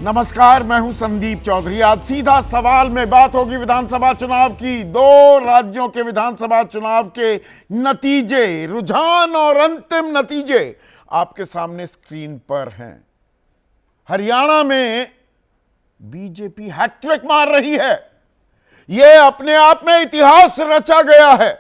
नमस्कार, मैं हूं संदीप चौधरी। आज सीधा सवाल में बात होगी विधानसभा चुनाव की। दो राज्यों के विधानसभा चुनाव के नतीजे, रुझान और अंतिम नतीजे आपके सामने स्क्रीन पर हैं। हरियाणा में बीजेपी हैट्रिक मार रही है। यह अपने आप में इतिहास रचा गया है।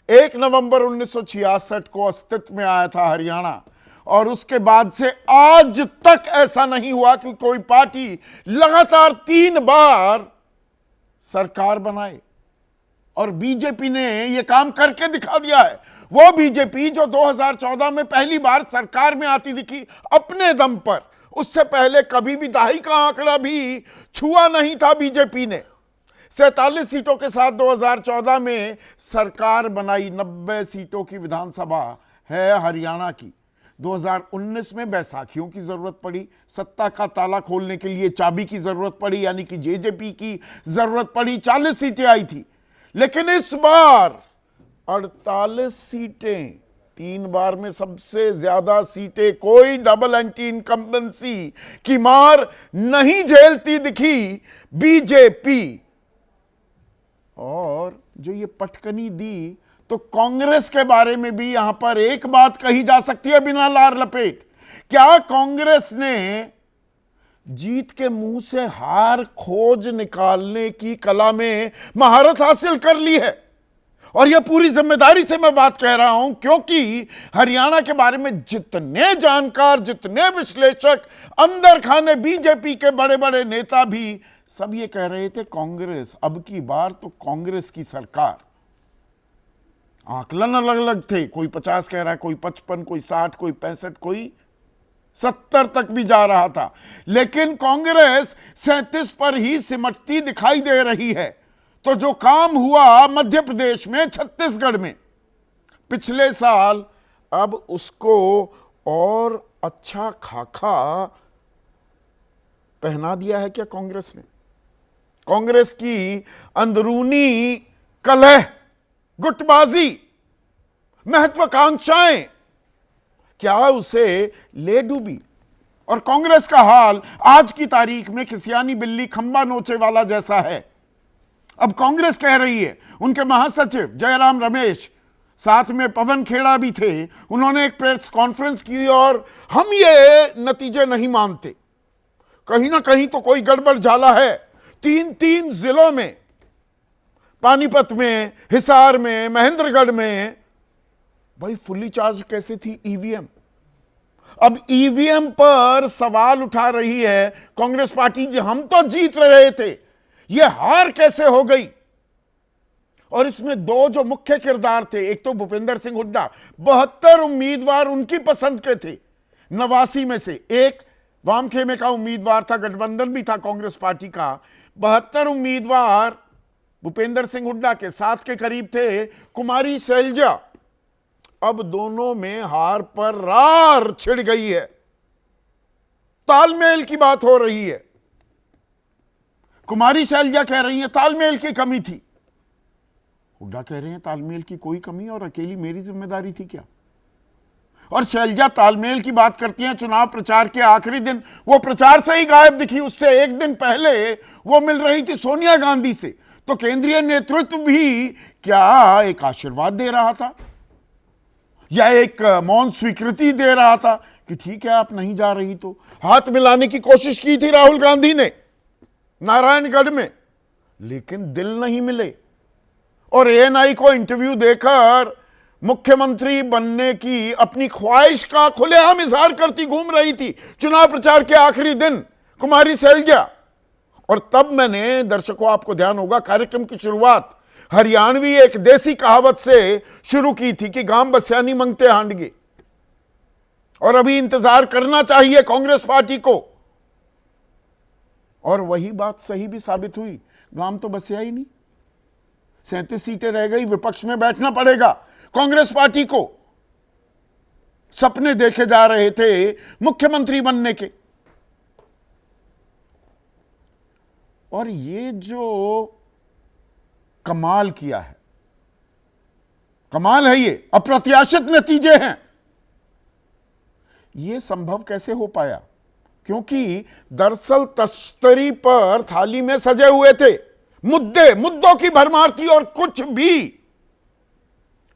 1 नवंबर 1966 को अस्तित्व में आया था हरियाणा, और उसके बाद से आज तक ऐसा नहीं हुआ कि कोई पार्टी लगातार 3 बार सरकार बनाए। और बीजेपी ने यह काम करके दिखा दिया है। वो बीजेपी जो 2014 में पहली बार सरकार में आती दिखी अपने दम पर, उससे पहले कभी भी दहाई का आंकड़ा भी छुआ नहीं था बीजेपी ने। 47 सीटों के साथ 2014 में सरकार बनाई। 90 सीटों की विधानसभा है हरियाणा की। 2019 में बैसाखियों की जरूरत पड़ी, सत्ता का ताला खोलने के लिए चाबी की जरूरत पड़ी, यानी कि जेजेपी की जरूरत पड़ी। 40 सीटें आई थी, लेकिन इस बार 48 सीटें, 3 बार में सबसे ज्यादा सीटें। कोई डबल एंटी इनकम्बेंसी की मार नहीं झेलती दिखी बीजेपी। और जो ये पटकनी दी, तो कांग्रेस के बारे में भी यहां पर एक बात कही जा सकती है बिना लार लपेट। क्या कांग्रेस ने जीत के मुंह से हार खोज निकालने की कला में महारत हासिल कर ली है? और यह पूरी जिम्मेदारी से मैं बात कह रहा हूं, क्योंकि हरियाणा के बारे में जितने जानकार, जितने विश्लेषक, अंदर खाने बीजेपी के बड़े बड़े नेता भी सब ये कह रहे थे, कांग्रेस अब की बार तो कांग्रेस की सरकार। आकलन अलग अलग थे, कोई 50 कह रहा है, कोई 55, कोई 60, कोई 65, कोई 70 तक भी जा रहा था। लेकिन कांग्रेस 37 पर ही सिमटती दिखाई दे रही है। तो जो काम हुआ मध्य प्रदेश में, छत्तीसगढ़ में पिछले साल, अब उसको और अच्छा खाका पहना दिया है क्या कांग्रेस ने? कांग्रेस की अंदरूनी कलह, गुटबाजी, महत्वाकांक्षाएं, क्या उसे ले डूबी? और कांग्रेस का हाल आज की तारीख में खिसियानी बिल्ली खंबा नोचे वाला जैसा है। अब कांग्रेस कह रही है, उनके महासचिव जयराम रमेश, साथ में पवन खेड़ा भी थे, उन्होंने एक प्रेस कॉन्फ्रेंस की और हम ये नतीजे नहीं मानते, कहीं ना कहीं तो कोई गड़बड़ झाला है। 3 जिलों में, पानीपत में, हिसार में, महेंद्रगढ़ में, भाई फुल्ली चार्ज कैसे थी ईवीएम? अब ईवीएम पर सवाल उठा रही है कांग्रेस पार्टी, जो हम तो जीत रहे थे, यह हार कैसे हो गई? और इसमें 2 जो मुख्य किरदार थे, एक तो भूपेंद्र सिंह हुड्डा, 72 उम्मीदवार उनकी पसंद के थे, 89 में से एक वामखेमे का उम्मीदवार था, गठबंधन भी था कांग्रेस पार्टी का। 72 उम्मीदवार भूपेंद्र सिंह हुड्डा के, 7 के करीब थे कुमारी शैलजा। अब दोनों में हार पर रार छिड़ गई है, तालमेल की बात हो रही है। कुमारी शैलजा कह रही है तालमेल की कमी थी, हुड्डा कह रहे हैं तालमेल की कोई कमी और अकेली मेरी जिम्मेदारी थी क्या? और शैलजा तालमेल की बात करती हैं चुनाव प्रचार के आखिरी दिन। वो प्रचार से ही गायब दिखी। उससे एक दिन पहले वो मिल रही थी सोनिया गांधी से। तो केंद्रीय नेतृत्व भी क्या एक आशीर्वाद दे रहा था या एक मौन स्वीकृति दे रहा था कि ठीक है आप नहीं जा रही? तो हाथ मिलाने की कोशिश की थी राहुल गांधी ने नारायणगढ़ में, लेकिन दिल नहीं मिले। और एएनआई को इंटरव्यू देकर मुख्यमंत्री बनने की अपनी ख्वाहिश का खुलेआम इजहार करती घूम रही थी चुनाव प्रचार के आखिरी दिन कुमारी शैलजा। और तब मैंने, दर्शकों आपको ध्यान होगा, कार्यक्रम की शुरुआत हरियाणवी एक देसी कहावत से शुरू की थी कि गांव बस्यानी मंगते हांडगे। और अभी इंतजार करना चाहिए कांग्रेस पार्टी को। और वही बात सही भी साबित हुई। गांव तो बस्या ही नहीं, 37 सीटें रह गई, विपक्ष में बैठना पड़ेगा कांग्रेस पार्टी को। सपने देखे जा रहे थे मुख्यमंत्री बनने के। और ये जो कमाल किया है, कमाल है, ये अप्रत्याशित नतीजे हैं। ये संभव कैसे हो पाया? क्योंकि दरअसल तश्तरी पर थाली में सजे हुए थे मुद्दों की भरमार थी और कुछ भी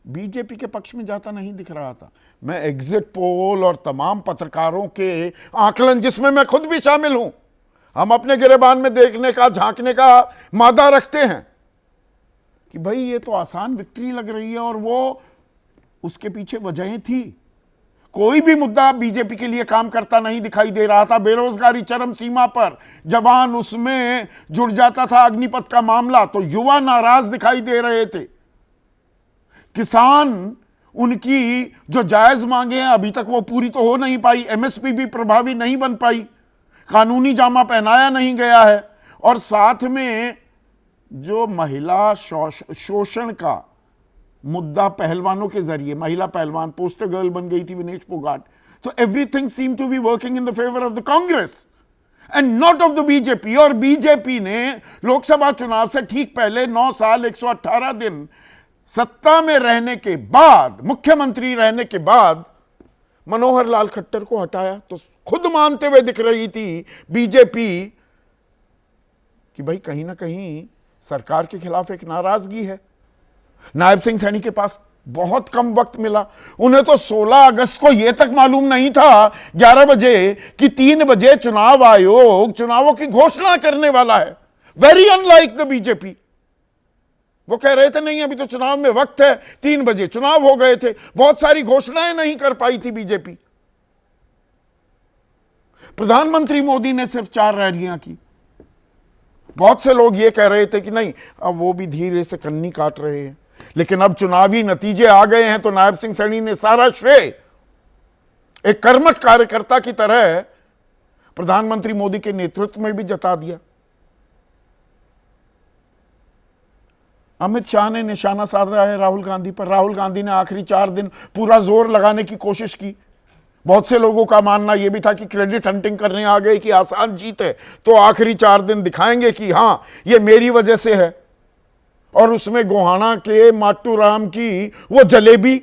बीजेपी के पक्ष में जाता नहीं दिख रहा था। मैं एग्जिट पोल और तमाम पत्रकारों के आकलन, जिसमें मैं खुद भी शामिल हूं, हम अपने गिरेबान में देखने का, झांकने का मादा रखते हैं कि भाई ये तो आसान विक्ट्री लग रही है, और वो उसके पीछे वजहें थी। कोई भी मुद्दा बीजेपी के लिए काम करता नहीं दिखाई दे रहा था। बेरोजगारी चरम सीमा पर, जवान उसमें जुड़ जाता था, अग्निपथ का मामला, तो युवा नाराज दिखाई दे रहे थे। किसान, उनकी जो जायज मांगे हैं अभी तक वो पूरी तो हो नहीं पाई, एमएसपी भी प्रभावी नहीं बन पाई, कानूनी जामा पहनाया नहीं गया है, और साथ में जो महिला शोषण का मुद्दा पहलवानों के जरिए, महिला पहलवान पोस्टर गर्ल बन गई थी विनेश फोगाट, तो everything seem to be working in the favour of the Congress and not of the BJP. और बीजेपी ने लोकसभा चुनाव से ठीक पहले 9 साल 118 दिन सत्ता में रहने के बाद, मुख्यमंत्री रहने के बाद मनोहर लाल खट्टर को हटाया। तो खुद मानते हुए दिख रही थी बीजेपी कि भाई कहीं ना कहीं सरकार के खिलाफ एक नाराजगी है। नायब सिंह सैनी के पास बहुत कम वक्त मिला। उन्हें तो 16 अगस्त को यह तक मालूम नहीं था 11 बजे कि 3 बजे चुनाव आयोग चुनावों की घोषणा करने वाला है। Very unlike the BJP. वो कह रहे थे नहीं अभी तो चुनाव में वक्त है, 3 बजे चुनाव हो गए थे, बहुत सारी घोषणाएं नहीं कर पाई थी बीजेपी। प्रधानमंत्री मोदी ने सिर्फ 4 रैलियां की। बहुत से लोग ये कह रहे थे कि नहीं अब वो भी धीरे से कन्नी काट रहे हैं, लेकिन अब चुनावी नतीजे आ गए हैं तो नायब सिंह सैनी ने सारा श्रेय एक कर्मठ कार्यकर्ता की तरह प्रधानमंत्री मोदी के नेतृत्व में भी जता दिया। अमित शाह ने निशाना साधा है राहुल गांधी पर। राहुल गांधी ने आखिरी 4 दिन पूरा जोर लगाने की कोशिश की। बहुत से लोगों का मानना यह भी था कि क्रेडिट हंटिंग करने आ गए कि आसान जीत है तो आखिरी 4 दिन दिखाएंगे कि हां ये मेरी वजह से है। और उसमें गोहाना के माट्टू राम की वो जलेबी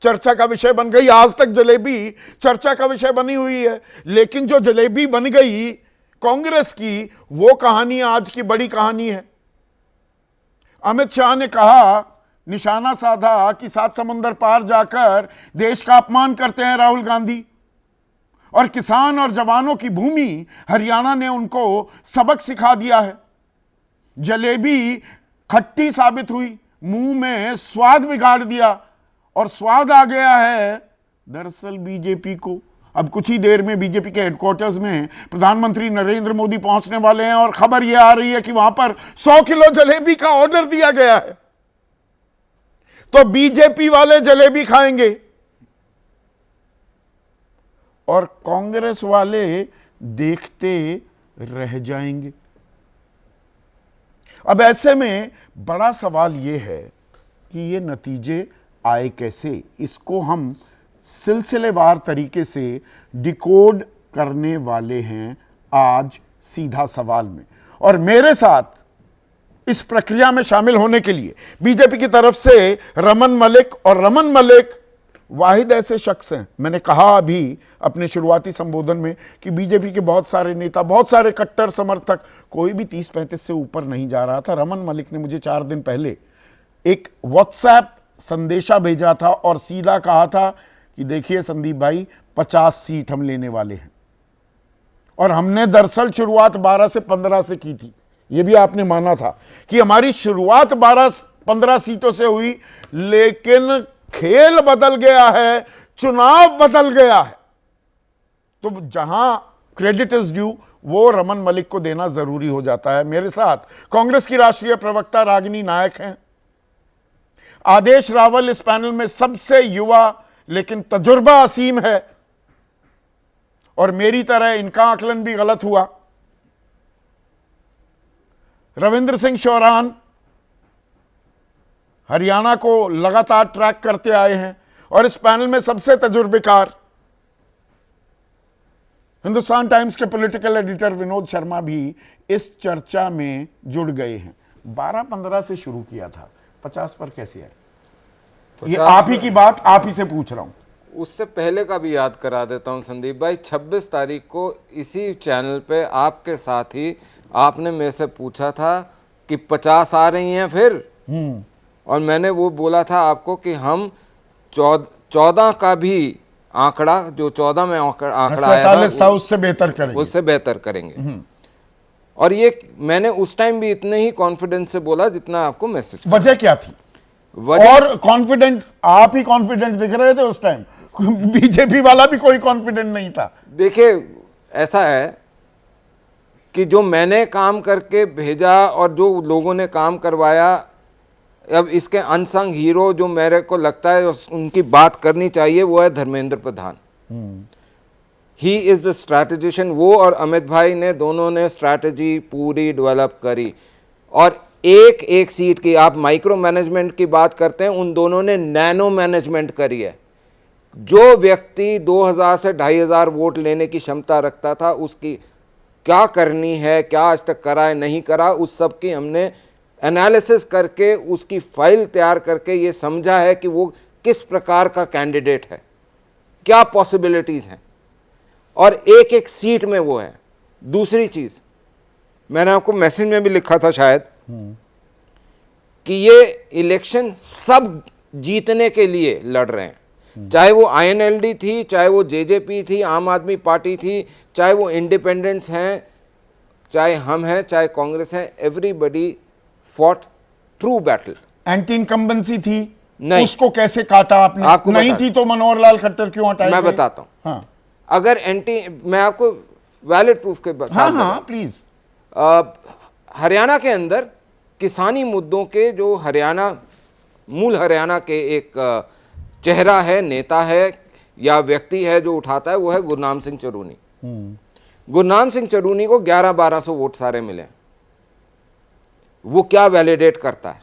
चर्चा का विषय बन गई। आज तक जलेबी चर्चा का विषय बनी हुई है, लेकिन जो जलेबी बन गई कांग्रेस की, वो कहानी आज की बड़ी कहानी है। अमित शाह ने कहा, निशाना साधा कि 7 समुंदर पार जाकर देश का अपमान करते हैं राहुल गांधी, और किसान और जवानों की भूमि हरियाणा ने उनको सबक सिखा दिया है। जलेबी खट्टी साबित हुई, मुंह में स्वाद बिगाड़ दिया, और स्वाद आ गया है दरअसल बीजेपी को। अब कुछ ही देर में बीजेपी के हेडक्वार्टर्स में प्रधानमंत्री नरेंद्र मोदी पहुंचने वाले हैं, और खबर यह आ रही है कि वहां पर 100 किलो जलेबी का ऑर्डर दिया गया है। तो बीजेपी वाले जलेबी खाएंगे और कांग्रेस वाले देखते रह जाएंगे। अब ऐसे में बड़ा सवाल यह है कि ये नतीजे आए कैसे। इसको हम सिलसिलेवार तरीके से डिकोड करने वाले हैं आज सीधा सवाल में। और मेरे साथ इस प्रक्रिया में शामिल होने के लिए बीजेपी की तरफ से रमन मलिक, और रमन मलिक वाहिद ऐसे शख्स हैं, मैंने कहा अभी अपने शुरुआती संबोधन में कि बीजेपी के बहुत सारे नेता, बहुत सारे कट्टर समर्थक, कोई भी 30-35 से ऊपर नहीं जा रहा था। रमन मलिक ने मुझे 4 दिन पहले एक व्हाट्सएप संदेशा भेजा था और सीधा कहा था कि देखिए संदीप भाई 50 सीट हम लेने वाले हैं। और हमने दरअसल शुरुआत 12 से 15 से की थी। यह भी आपने माना था कि हमारी शुरुआत 12-15 सीटों से हुई, लेकिन खेल बदल गया है, चुनाव बदल गया है। तो जहां क्रेडिट इज ड्यू वो रमन मलिक को देना जरूरी हो जाता है। मेरे साथ कांग्रेस की राष्ट्रीय प्रवक्ता रागिनी नायक हैं। आदेश रावल इस पैनल में सबसे युवा लेकिन तजुर्बा असीम है, और मेरी तरह इनका आकलन भी गलत हुआ। रविंद्र सिंह चौहान हरियाणा को लगातार ट्रैक करते आए हैं, और इस पैनल में सबसे तजुर्बेकार हिंदुस्तान टाइम्स के पॉलिटिकल एडिटर विनोद शर्मा भी इस चर्चा में जुड़ गए हैं। 12-15 से शुरू किया था, 50 पर कैसे आए? ये आप ही की बात आप ही से पूछ रहा हूं। उससे पहले का भी याद करा देता हूं संदीप भाई। 26 तारीख को इसी चैनल पे आपके साथ ही आपने मेरे से पूछा था कि 50 आ रही हैं फिर, और मैंने वो बोला था आपको कि हम 14 का भी आंकड़ा, जो 14 में आंकड़ा आया था उससे बेहतर करेंगे, उससे बेहतर करेंगे। और ये मैंने उस टाइम भी इतने ही कॉन्फिडेंस से बोला जितना आपको मैसेज। वजह क्या थी? और कॉन्फिडेंस, आप ही कॉन्फिडेंट दिख रहे थे उस टाइम, बीजेपी वाला भी कोई कॉन्फिडेंट नहीं था। देखिए ऐसा है कि जो मैंने काम करके भेजा और जो लोगों ने काम करवाया, अब इसके अनसंग हीरो जो मेरे को लगता है उनकी बात करनी चाहिए, वो है Dharmendra Pradhan. He is the strategist. वो और अमित भाई ने दोनों ने स्ट्रैटेजी पूरी डेवलप करी, और एक एक सीट की, आप माइक्रो मैनेजमेंट की बात करते हैं, उन दोनों ने नैनो मैनेजमेंट करी है। जो व्यक्ति 2000 से 2500 वोट लेने की क्षमता रखता था, उसकी क्या करनी है, क्या आज तक करा है नहीं करा, उस सब की हमने एनालिसिस करके उसकी फाइल तैयार करके ये समझा है कि वो किस प्रकार का कैंडिडेट है, क्या पॉसिबिलिटीज हैं, और एक एक सीट में वो है। दूसरी चीज मैंने आपको मैसेज में भी लिखा था शायद, कि ये इलेक्शन सब जीतने के लिए लड़ रहे हैं, चाहे वो INLD थी, चाहे वो JJP थी, आम आदमी पार्टी थी, चाहे वो इंडिपेंडेंट्स हैं, चाहे हम हैं, चाहे कांग्रेस है, everybody fought true battle. Anti incumbency थी नहीं, उसको कैसे काटा आपने? आपको नहीं थी तो मनोहर लाल खट्टर क्यों हटाए? मैं बताता हूं। हाँ, अगर मैं आपको वैलिड प्रूफ के साथ हाँ प्लीज। हरियाणा के अंदर किसानी मुद्दों के जो मूल हरियाणा के एक चेहरा है, नेता है या व्यक्ति है जो उठाता है, वो है गुरनाम सिंह चरूनी। गुरनाम सिंह चरूनी को 1100-1200 वोट सारे मिले। वो क्या वैलिडेट करता है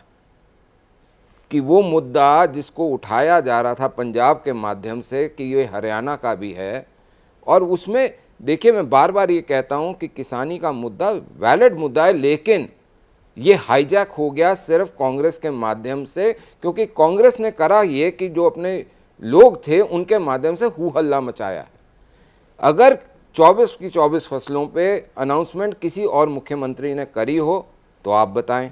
कि वो मुद्दा जिसको उठाया जा रहा था पंजाब के माध्यम से कि ये हरियाणा का भी है, और उसमें देखिए मैं बार बार ये कहता हूं कि किसानी का मुद्दा वैलिड मुद्दा है, लेकिन ये हाईजैक हो गया सिर्फ कांग्रेस के माध्यम से, क्योंकि कांग्रेस ने करा ये कि जो अपने लोग थे उनके माध्यम से हू हल्ला मचाया है। अगर 24 की 24 फसलों पे अनाउंसमेंट किसी और मुख्यमंत्री ने करी हो तो आप बताएं,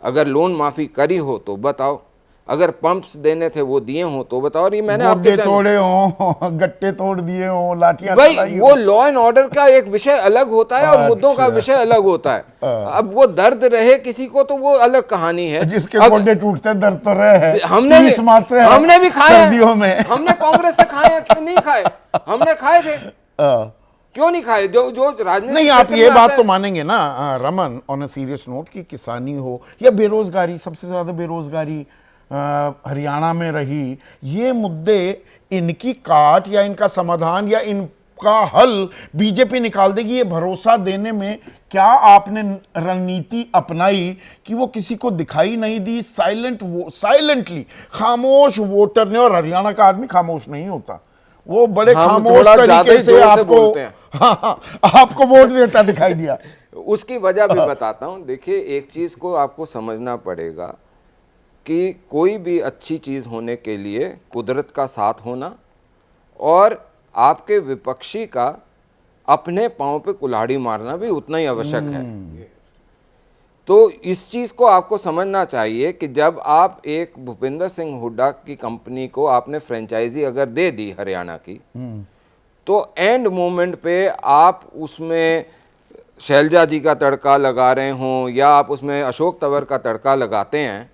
अगर लोन माफ़ी करी हो तो बताओ, अगर पंप्स देने थे वो दिए हो तो बताओ। और ये मैंने आपके तोड़े हो, गट्टे तोड़ दिए हो, लाठियां भाई, वो लॉ एंड ऑर्डर का एक विषय अलग होता है और मुद्दों का विषय अलग होता है। अब वो दर्द रहे किसी को तो वो अलग कहानी है। जिसके गोडे टूटते दर्द तो रहे, हमने भी खाए सर्दियों में। हमने कांग्रेस से खाए, क्यों नहीं खाए? हमने खाए थे, क्यों नहीं खाए? जो राजनीति नहीं, आप ये बात तो मानेंगे ना Raman, on a serious note, कि किसानी हो या बेरोजगारी, सबसे ज्यादा बेरोजगारी हरियाणा में रही, ये मुद्दे, इनकी काट या इनका समाधान या इनका हल बीजेपी निकाल देगी, ये भरोसा देने में क्या आपने रणनीति अपनाई कि वो किसी को दिखाई नहीं दी? साइलेंटली खामोश वोटर ने, और हरियाणा का आदमी खामोश नहीं होता, वो बड़े खामोश तरीके से आपको वोट देता दिखाई दिया। उसकी वजह भी बताता हूं। देखिए, एक चीज को आपको समझना पड़ेगा कि कोई भी अच्छी चीज होने के लिए कुदरत का साथ होना और आपके विपक्षी का अपने पांव पे कुल्हाड़ी मारना भी उतना ही आवश्यक है। तो इस चीज को आपको समझना चाहिए कि जब आप एक भूपेंद्र सिंह हुड्डा की कंपनी को आपने फ्रेंचाइजी अगर दे दी हरियाणा की, तो एंड मोमेंट पे आप उसमें शैलजा जी का तड़का लगा रहे हों या आप उसमें अशोक तंवर का तड़का लगाते हैं,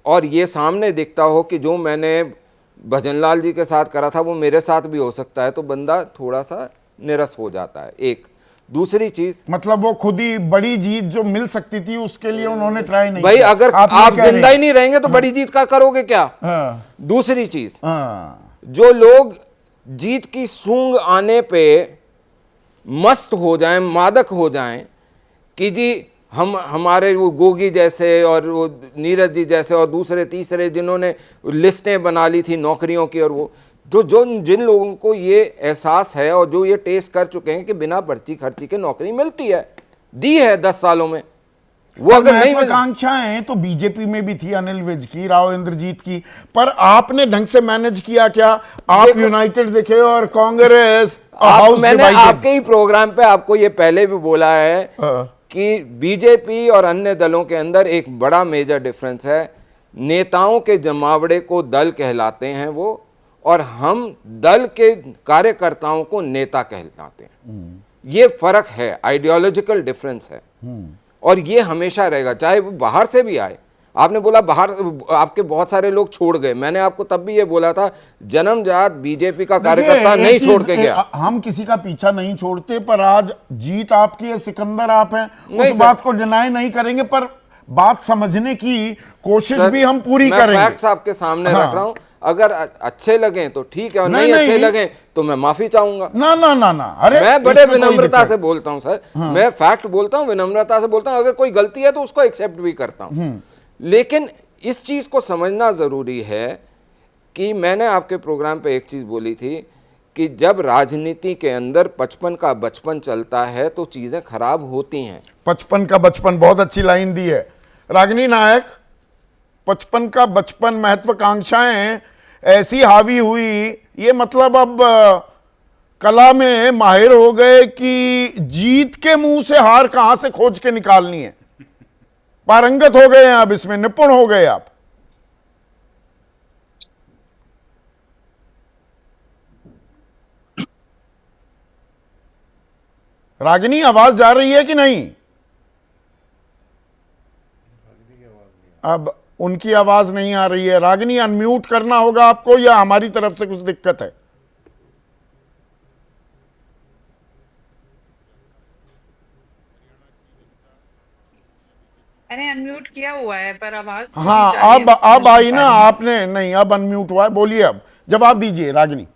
और ये सामने दिखता हो कि जो मैंने भजनलाल जी के साथ करा था वो मेरे साथ भी हो सकता है, तो बंदा थोड़ा सा निरस हो जाता है। एक दूसरी चीज, मतलब वो खुद ही बड़ी जीत जो मिल सकती थी उसके लिए उन्होंने ट्राई नहीं भाई, अगर आप जिंदा ही नहीं रहेंगे तो हाँ, बड़ी जीत का करोगे क्या? हाँ, दूसरी चीज, हाँ, जो लोग जीत की सूंघ आने पे मस्त हो जाएं, मादक हो जाएं कि जी हमारे वो गोगी जैसे और वो नीरज जी जैसे और दूसरे तीसरे जिन्होंने लिस्टें बना ली थी नौकरियों की, और वो जिन लोगों को ये एहसास है और जो ये टेस्ट कर चुके हैं कि बिना पर्ची खर्ची के नौकरी मिलती है, दी है 10 सालों में, वो अगर नहीं मिला, महत्वाकांक्षाएं तो बीजेपी में भी थी, अनिल विज की, राव इंद्रजीत की, पर आपने ढंग से मैनेज किया क्या? आप यूनाइटेड दिखे और कांग्रेस हाउस मैंने डिवाइडेड। आपके ही प्रोग्राम पे आपको ये पहले भी बोला है कि बीजेपी और अन्य दलों के अंदर एक बड़ा मेजर डिफरेंस है। नेताओं के जमावड़े को दल कहलाते हैं वो, और हम दल के कार्यकर्ताओं को नेता कहलाते हैं। ये फर्क है, आइडियोलॉजिकल डिफरेंस है, और ये हमेशा रहेगा, चाहे वो बाहर से भी आए। आपने बोला बाहर आपके बहुत सारे लोग छोड़ गए, मैंने आपको तब भी ये बोला था, जन्मजात बीजेपी का कार्यकर्ता नहीं छोड़ के गया। हम किसी का पीछा नहीं छोड़ते, पर आज जीत आपकी है, सिकंदर आप हैं, नहीं उस सर, बात को डिनाई नहीं करेंगे, पर बात समझने की कोशिश सर, भी हम पूरी मैं करेंगे। फैक्ट्स आपके सामने हाँ। रख रहा हूं, अगर अच्छे लगे तो ठीक है, और नहीं, नहीं अच्छे नहीं। लगे तो मैं माफी चाहूंगा। ना ना ना ना, अरे मैं बड़े इसमें कोई विनम्रता दिक्कत- से बोलता हूं सर, मैं फैक्ट बोलता हूं, विनम्रता से बोलता हूं, अगर कोई गलती है तो उसको एक्सेप्ट भी करता हूं। लेकिन इस चीज को समझना जरूरी है कि मैंने आपके प्रोग्राम पे एक चीज बोली थी कि जब राजनीति के अंदर 55 का बचपन चलता है तो चीजें खराब होती हैं। 55 का बचपन, बहुत अच्छी लाइन दी है रागिनी नायक। 55 का बचपन, महत्वाकांक्षाएं ऐसी हावी हुई, ये मतलब अब कला में माहिर हो गए कि जीत के मुंह से हार कहां से खोज के निकालनी है। पारंगत हो गए हैं अब इसमें, निपुण हो गए आप। रागिनी आवाज जा रही है कि नहीं? अब उनकी आवाज नहीं आ रही है। रागिनी अनम्यूट करना होगा आपको, या हमारी तरफ से कुछ दिक्कत है? मैंने अनम्यूट किया हुआ है पर आवाज हाँ, नहीं जा रही है, अब समझ आई नहीं ना, पा रही हूँ। आपने नहीं, अब अनम्यूट हुआ है, बोलिए, अब जवाब दीजिए रागिनी।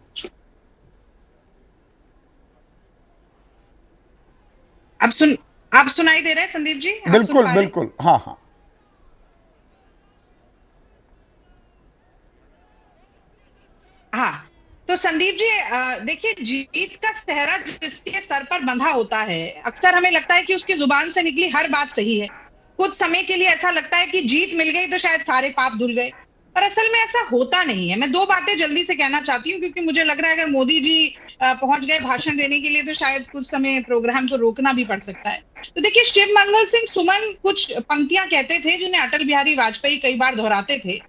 आप सुनाई दे रहे हैं संदीप जी? आप सुन बिल्कुल पा रहे हैं? बिल्कुल, हाँ हाँ। हाँ, तो संदीप जी देखिए, जीत का सेहरा जिसके सर पर बंधा होता है, अक्सर हमें लगता है कि उसकी जुबान से निकली हर बात सही है। कुछ समय के लिए ऐसा लगता है कि जीत मिल गई तो शायद सारे पाप धुल गए, पर असल में ऐसा होता नहीं है। मैं दो बातें जल्दी से कहना चाहती हूँ, क्योंकि मुझे लग रहा है अगर मोदी जी पहुंच गए भाषण देने के लिए तो शायद कुछ समय प्रोग्राम को रोकना भी पड़ सकता है। तो देखिए, शिव मंगल सिंह सुमन कुछ पंक्तियां कहते थे जिन्हें अटल बिहारी वाजपेयी कई बार दोहराते थे।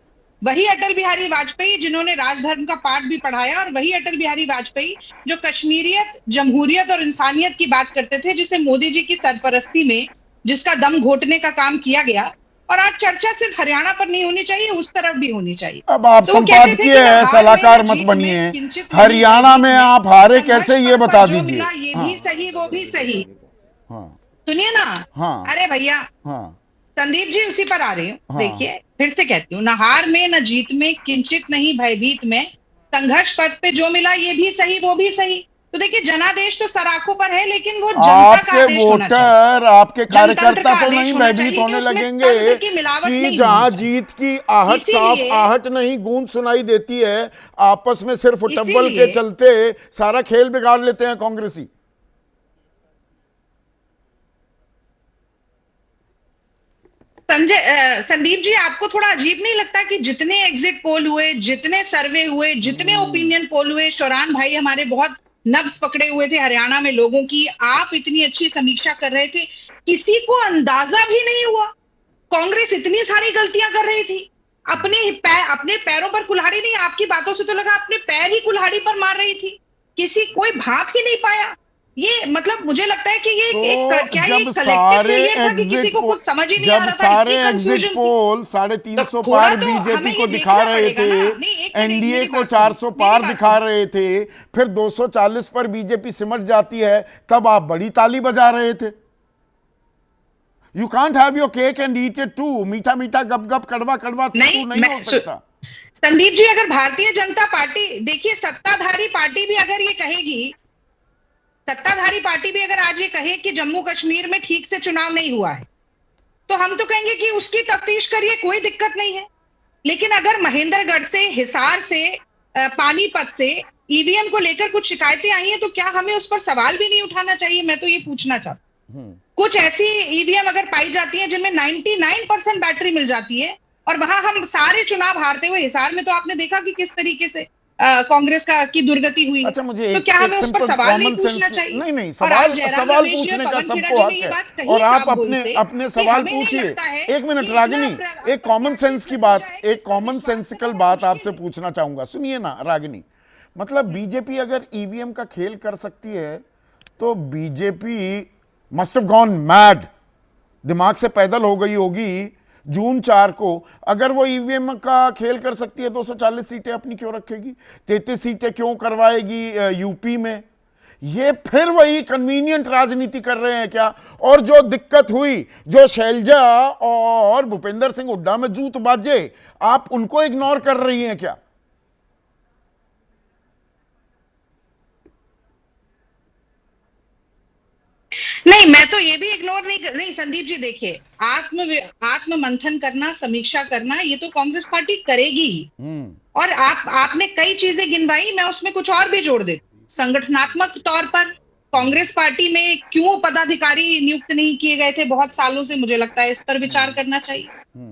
वही अटल बिहारी वाजपेयी जिन्होंने राजधर्म का पाठ भी पढ़ाया, और वही अटल बिहारी वाजपेयी जो कश्मीरियत, जमहूरियत और इंसानियत की बात करते थे, जिसे मोदी जी की सरपरस्ती में जिसका दम घोटने का काम किया गया। और आज चर्चा सिर्फ हरियाणा पर नहीं होनी चाहिए, उस तरफ भी होनी चाहिए। अब आप तो वो कहते थे संपादकीय कि है, हार में सलाहकार मत जीत बनिए। में किंचित नहीं, हरियाणा जीत में आप हारे संघर्ष कैसे, ये पथ पर बता जो दीजिए। मिला, ये भी सही वो भी सही। हाँ सुनिए ना, हाँ अरे भैया हाँ संदीप जी, उसी पर आ रही हूँ। हाँ। देखिए, फिर से कहती हूँ, न हार में न जीत में किंचित नहीं भयभीत में, संघर्ष पथ पे जो मिला ये भी सही वो भी सही। तो देखिए, जनादेश तो सराखों पर है, लेकिन वो जनता का आपके आदेश होना चाहिए। वोटर, आपके जनतंत्र कार्यकर्ता का तो आदेश नहीं होना भयभीत चाहिए कि होने उसमें लगेंगे तंत्र की मिलावट कि नहीं जहां होनी चाहिए। जीत की आहट, साफ इसीलिए आहट नहीं, गूंज सुनाई देती है, आपस में सिर्फ टब्बल के इसीलिए चलते सारा खेल बिगाड़ लेते हैं कांग्रेसी। संदीप जी, आपको थोड़ा अजीब नहीं लगता कि जितने एग्जिट पोल हुए, जितने सर्वे हुए, जितने ओपिनियन पोल हुए, शौरान भाई हमारे बहुत नब्ज पकड़े हुए थे हरियाणा में लोगों की, आप इतनी अच्छी समीक्षा कर रहे थे, किसी को अंदाजा भी नहीं हुआ कांग्रेस इतनी सारी गलतियां कर रही थी। अपने पैरों पर कुल्हाड़ी नहीं, आपकी बातों से तो लगा अपने पैर ही कुल्हाड़ी पर मार रही थी। कोई भाप ही नहीं पाया। ये मतलब मुझे लगता है कि ये क्या ये जब कलेक्टिव सारे फेलियर था कि किसी एग्जिट को कुछ समझ ही नहीं आ जब रहा था, सारे इतनी एग्जिट कंफ्यूजन थी। पोल 350 तो थोड़ा पार तो बीजेपी हमें को ये दिखा देखना रहे पड़ेगा थे, ना। नहीं, एक मिनट, एनडीए मेरी को बात 400 सुनो, पार मेरी दिखा बात रहे थे, फिर 240 पर बीजेपी सिमट जाती है, तब आप बड़ी ताली बजा रहे थे। You can't have your cake and eat it too. मीठा मीठा गप गप, कड़वा कड़वा नहीं, नहीं हो सकता। संदीप जी, अगर भारतीय जनता पार्टी, देखिए सत्ताधारी पार्टी भी अगर ये कहेगी, सत्ताधारी पार्टी भी अगर आज ये कहे कि जम्मू कश्मीर में ठीक से चुनाव नहीं हुआ है, तो हम तो कहेंगे कि उसकी तफ्तीश करिए, कोई दिक्कत नहीं है। लेकिन अगर महेंद्रगढ़ से, हिसार से, पानीपत से ईवीएम को लेकर कुछ शिकायतें आई हैं, तो क्या हमें उस पर सवाल भी नहीं उठाना चाहिए? मैं तो ये पूछना चाहता हूं। कुछ ऐसी ईवीएम अगर पाई जाती है जिनमें 99% बैटरी मिल जाती है, और वहां हम सारे चुनाव हारते हुए, हिसार में तो आपने देखा कि किस तरीके से कांग्रेस का की दुर्गति हुई है। अच्छा, मुझे तो एक क्या हमें उस पर सिंपल सवाल नहीं कॉमन पूछना सेंस, चाहिए? नहीं नहीं, और आज सवाल जयराम सवाल रमेश जी और पूछने का पवन खेड़ा सबको जी हक ने ये है, बात कही और आप साफ अपने बोलते अपने कि सवाल हमें नहीं पूछिए। लगता है एक मिनट कि रागिनी, इतना एक कॉमन सेंस की बात, प्रत्याशी एक कॉमन सेंसिकल बात आपसे पूछना चाहूंगा, सुनिए ना रागिनी। मतलब बीजेपी अगर ईवीएम का खेल कर सकती है तो BJP must have gone mad, दिमाग से पैदल हो गई होगी। जून 4 को अगर वो ईवीएम का खेल कर सकती है 240 सीटें अपनी क्यों रखेगी, 33 सीटें क्यों करवाएगी यूपी में? ये फिर वही कन्वीनियंट राजनीति कर रहे हैं क्या? और जो दिक्कत हुई, जो शैलजा और भूपेंद्र सिंह हुड्डा में जूत बाजे, आप उनको इग्नोर कर रही हैं क्या? नहीं, मैं तो ये भी इग्नोर नहीं संदीप जी, देखिए, आत्म मंथन करना, समीक्षा करना, ये तो कांग्रेस पार्टी करेगी ही। और आपने कई चीजें गिनवाई, मैं उसमें कुछ और भी जोड़ देती हूँ। संगठनात्मक तौर पर कांग्रेस पार्टी में क्यों पदाधिकारी नियुक्त नहीं किए गए थे बहुत सालों से, मुझे लगता है इस पर विचार करना चाहिए।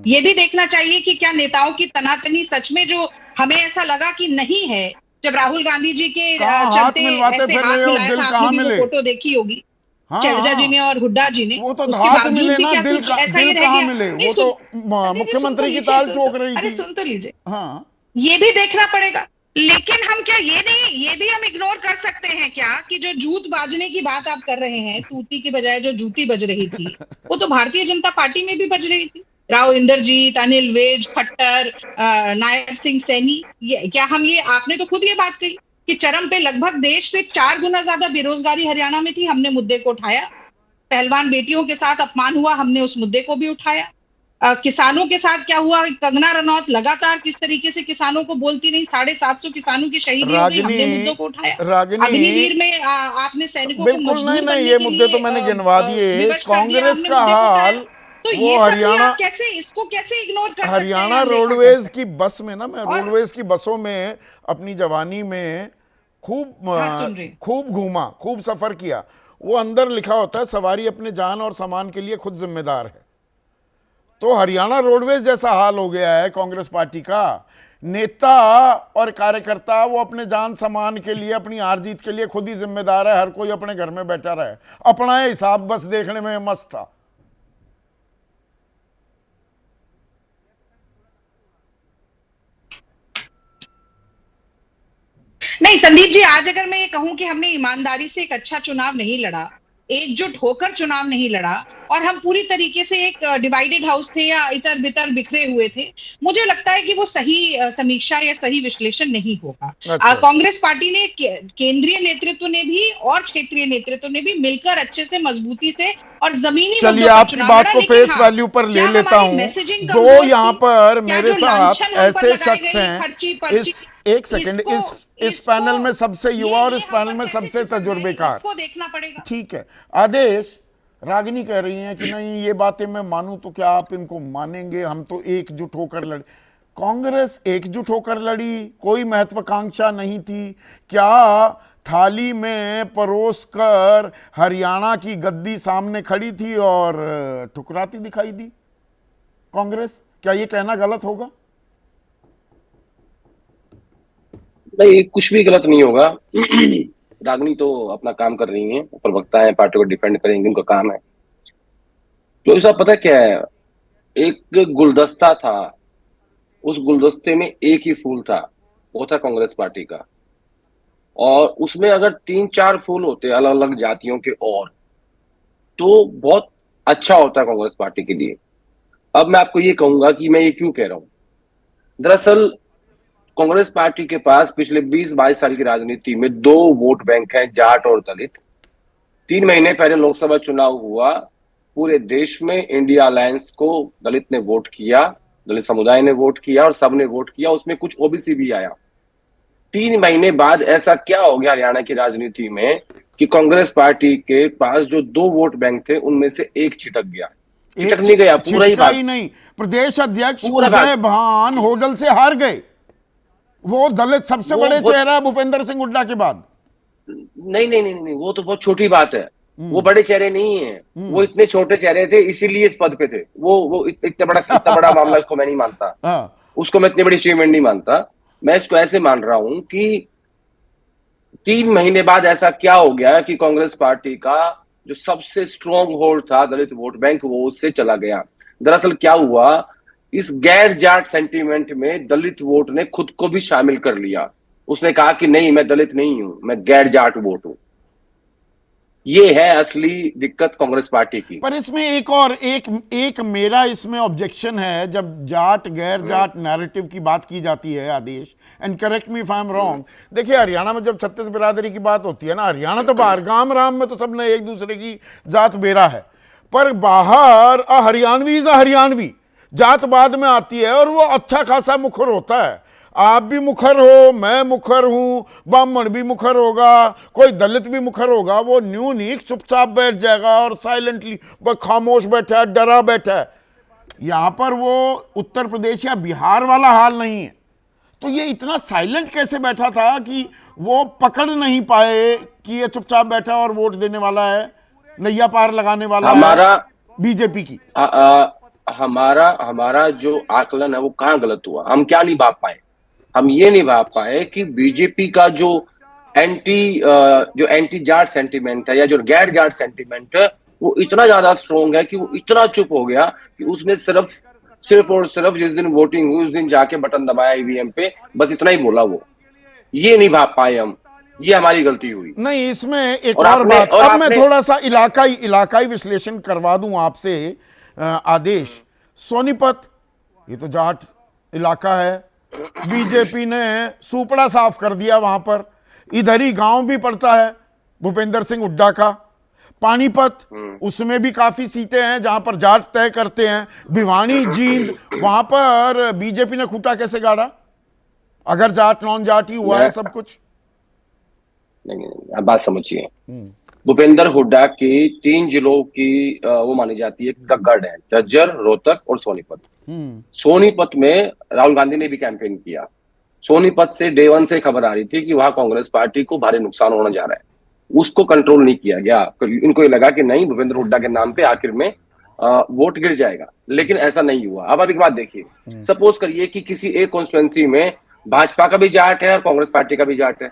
ये भी देखना चाहिए कि क्या नेताओं की तनातनी सच में, जो हमें ऐसा लगा कि नहीं है, जब राहुल गांधी जी के कहाँ हाथ चलते मिलवाते ऐसे फिर हाथ रहे हो, मिलाया दिल था, आपने कहाँ भी वो मिले? फोटो देखी होगी, हाँ शैलजा जी हाँ, ने और हुड्डा जी ने, वो तो उसके हाथ बावजूद मिले भी ना, क्या दिल कुछ का ऐसा दिल ही रह कहाँ गया? मिले? नहीं वो सुन, तो नहीं, नहीं, सुन तो मुख्यमंत्री की लीजिए, ताल ठोक रही अरे थी। सुन तो लीजिए, हाँ, ये भी देखना पड़ेगा। लेकिन हम क्या ये नहीं, ये भी हम इग्नोर कर सकते हैं क्या कि जो जूत बाजने की बात आप कर रहे हैं, तूती के बजाय जो जूती बज रही थी, वो तो भारतीय जनता पार्टी में भी बज रही थी। राव इंद्रजीत, अनिल विज, खट्टर, नायब सिंह सैनी, ये क्या हम, ये आपने तो खुद ये बात कही कि चरम पे लगभग देश से 4 गुना ज्यादा बेरोजगारी हरियाणा में थी, हमने मुद्दे को उठाया। पहलवान बेटियों के साथ अपमान हुआ, हमने उस मुद्दे को भी उठाया। किसानों के साथ क्या हुआ, कंगना रनौत लगातार किस तरीके से किसानों को बोलती रही, 750 किसानों की शहीदी हो गई, हमने रागिनी, मुद्दों को उठाया। रागिनी, अग्निवीर में आपने सैनिकों को बिल्कुल नहीं मजदूर नहीं, बनने ये के मुद्दे तो लिए मैंने गिनवा दिए। विवश कर दिया, कांग्रेस हमने का मुद्दे को उठाया। हाल, तो वो ये सब भी हरियाणा, आप कैसे, इसको कैसे इग्नोर कर सकते हैं, हरियाणा अनदेखा कर रोडवेज सकते की बस में ना, मैं हैं? और रोडवेज की बसों में अपनी जवानी में हाँ, सुन रही हूँ। खूब घूमा, खूब सफर किया। वो अंदर लिखा होता है सवारी अपने जान और सामान के लिए खुद जिम्मेदार है। तो हरियाणा रोडवेज जैसा हाल हो गया है कांग्रेस पार्टी का। नेता और कार्यकर्ता वो अपने जान सामान के लिए, अपनी हार जीत के लिए खुद ही जिम्मेदार है। हर कोई अपने घर में बैठा रहे, अपना हिसाब बस देखने में मस्त था। नहीं संदीप जी, आज अगर मैं ये कहूं कि हमने ईमानदारी से एक अच्छा चुनाव नहीं लड़ा, एकजुट होकर चुनाव नहीं लड़ा, और हम पूरी तरीके से एक डिवाइडेड हाउस थे या इतर बितर बिखरे हुए थे, मुझे लगता है कि वो सही समीक्षा या सही विश्लेषण नहीं होगा। अच्छा, कांग्रेस पार्टी ने, केंद्रीय नेतृत्व ने भी और क्षेत्रीय नेतृत्व ने भी मिलकर अच्छे से, मजबूती से और जमीनी चलिए मुद्दों पर आपकी चुनाव बात लड़ा। को लेकिन फेस हाँ, वैल्यू पर ले क्या लेता हमारी हूं। मैसेजिंग दो कमजोर यहां थी? पर क्या मेरे जो साथ लांछन हम पर ऐसे लगाई शख्स गई हैं, खर्ची पर्ची, इस एक सेकंड, इस इसको पैनल में सबसे युवा और ये इस हम पैनल पर में कैसे सबसे चिपक गए, तजुर्बेकार। इसको देखना पड़ेगा। ठीक है, आदेश। रागिनी कह रही हैं कि नहीं, ये बातें मैं मानूं तो क्या आप इनको मानेंगे? हम तो एकजुट होकर लड़े। कांग्रेस एकजुट होकर लड़ी, कोई महत्वाकांक्षा नहीं थी क्या? थाली में परोस कर हरियाणा की गद्दी सामने खड़ी थी और ठुकराती दिखाई दी कांग्रेस? क्या ये कहना गलत होगा? नहीं, कुछ भी गलत नहीं होगा। रागनी तो अपना काम कर रही हैं, प्रवक्ता है, पार्टी को डिफेंड करेंगे, उनका काम है। तो ऐसा पता क्या है, एक गुलदस्ता था, उस गुलदस्ते में एक ही फूल था, वो था कांग्रेस पार्टी का। और उसमें अगर 3-4 फूल होते अलग अलग जातियों के, और तो बहुत अच्छा होता है कांग्रेस पार्टी के लिए। अब मैं आपको ये कहूंगा कि मैं ये क्यों कह रहा हूं। दरअसल कांग्रेस पार्टी के पास पिछले 20-22 साल की राजनीति में 2 वोट बैंक हैं, जाट और दलित। 3 महीने पहले लोकसभा चुनाव हुआ, पूरे देश में इंडिया अलायंस को दलित ने वोट किया, दलित समुदाय ने वोट किया और सबने वोट किया, उसमें कुछ ओबीसी भी आया। 3 महीने बाद ऐसा क्या हो गया हरियाणा की राजनीति में कि कांग्रेस पार्टी के पास जो 2 वोट बैंक थे उनमें से एक छिटक गया। छिटक नहीं गया, पूरा ही छिटका भाग, ही नहीं, प्रदेश अध्यक्ष पूरा उदय भाग। भान होडल से हार गए। वो दलित सबसे बड़े चेहरा भूपेंद्र सिंह हुड्डा के बाद। नहीं नहीं नहीं नहीं, वो तो बहुत छोटी बात है। वो बड़े चेहरे नहीं है, वो इतने छोटे चेहरे थे, इसीलिए इस पद पे थे। वो इतना बड़ा मामला उसको मैं नहीं मानता, हाँ, उसको मैं इतनी बड़ी अचीवमेंट नहीं मानता। मैं इसको ऐसे मान रहा हूं कि 3 महीने बाद ऐसा क्या हो गया कि कांग्रेस पार्टी का जो सबसे स्ट्रॉन्ग होल्ड था दलित वोट बैंक, वो उससे चला गया। दरअसल क्या हुआ, इस गैर जाट सेंटीमेंट में दलित वोट ने खुद को भी शामिल कर लिया। उसने कहा कि नहीं, मैं दलित नहीं हूं, मैं गैर जाट वोट हूं। ये है असली दिक्कत कांग्रेस पार्टी की। पर इसमें एक मेरा इसमें ऑब्जेक्शन है, जब जाट गैर जाट नैरेटिव की बात की जाती है Aadesh, and correct me if I am wrong. देखिए, हरियाणा में जब छत्तीस बिरादरी की बात होती है ना, हरियाणा तो बाहर गांव राम में तो सबने एक दूसरे की जात बेरा है, पर बाहर हरियाणवी जात बाद में आती है, और वो अच्छा खासा मुखर होता है। आप भी मुखर हो, मैं मुखर हूं, ब्राह्मण भी मुखर होगा, कोई दलित भी मुखर होगा, वो न्यूनीक चुपचाप बैठ जाएगा और साइलेंटली वो खामोश बैठा है, डरा बैठा है। यहां पर वो उत्तर प्रदेश या बिहार वाला हाल नहीं है। तो ये इतना साइलेंट कैसे बैठा था कि वो पकड़ नहीं पाए कि ये चुपचाप बैठा और वोट देने वाला है, नैया पार लगाने वाला हमारा है बीजेपी की। हमारा जो आकलन है वो कहाँ गलत हुआ? हम क्या नहीं भाप पाए? हम ये नहीं भाप पाए कि बीजेपी का जो एंटी जाट सेंटीमेंट है या जो गैर जाट सेंटीमेंट है, वो इतना ज्यादा स्ट्रोंग है कि वो इतना चुप हो गया कि उसने सिर्फ और सिर्फ जिस दिन वोटिंग हुई उस दिन जाके बटन दबाया ईवीएम पे, बस इतना ही बोला वो। ये नहीं भाप पाए हम, ये हमारी गलती हुई। नहीं, इसमें एक और बात, अब मैं थोड़ा सा इलाकाई विश्लेषण करवा दूं आपसे आदेश। सोनीपत, ये तो जाट इलाका है, बीजेपी ने सुपड़ा साफ कर दिया वहां पर। इधर ही गांव भी पड़ता है भूपेंद्र सिंह हुड्डा का। पानीपत, उसमें भी काफी सीटें हैं जहां पर जाट तय करते हैं। भिवानी, जींद, वहां पर बीजेपी ने खूंटा कैसे गाड़ा, अगर जाट नॉन जाट ही हुआ है सब कुछ। नहीं, आप बात समझिए। भूपेंद्र हुड्डा की 3 जिलों की वो मानी जाती है गढ़ है, झज्जर, रोहतक और सोनीपत। सोनीपत में राहुल गांधी ने भी कैंपेन किया। सोनीपत से डे 1 से खबर आ रही थी कि वहां कांग्रेस पार्टी को भारी नुकसान होने जा रहा है। उसको कंट्रोल नहीं किया गया। इनको ये लगा कि नहीं, भूपेंद्र हुड्डा के नाम पे आखिर में वोट गिर जाएगा, लेकिन ऐसा नहीं हुआ। अब एक बात देखिए, सपोज करिए कि किसी एक कॉन्स्टिट्यूएंसी में भाजपा का भी जाट है और कांग्रेस पार्टी का भी जाट है,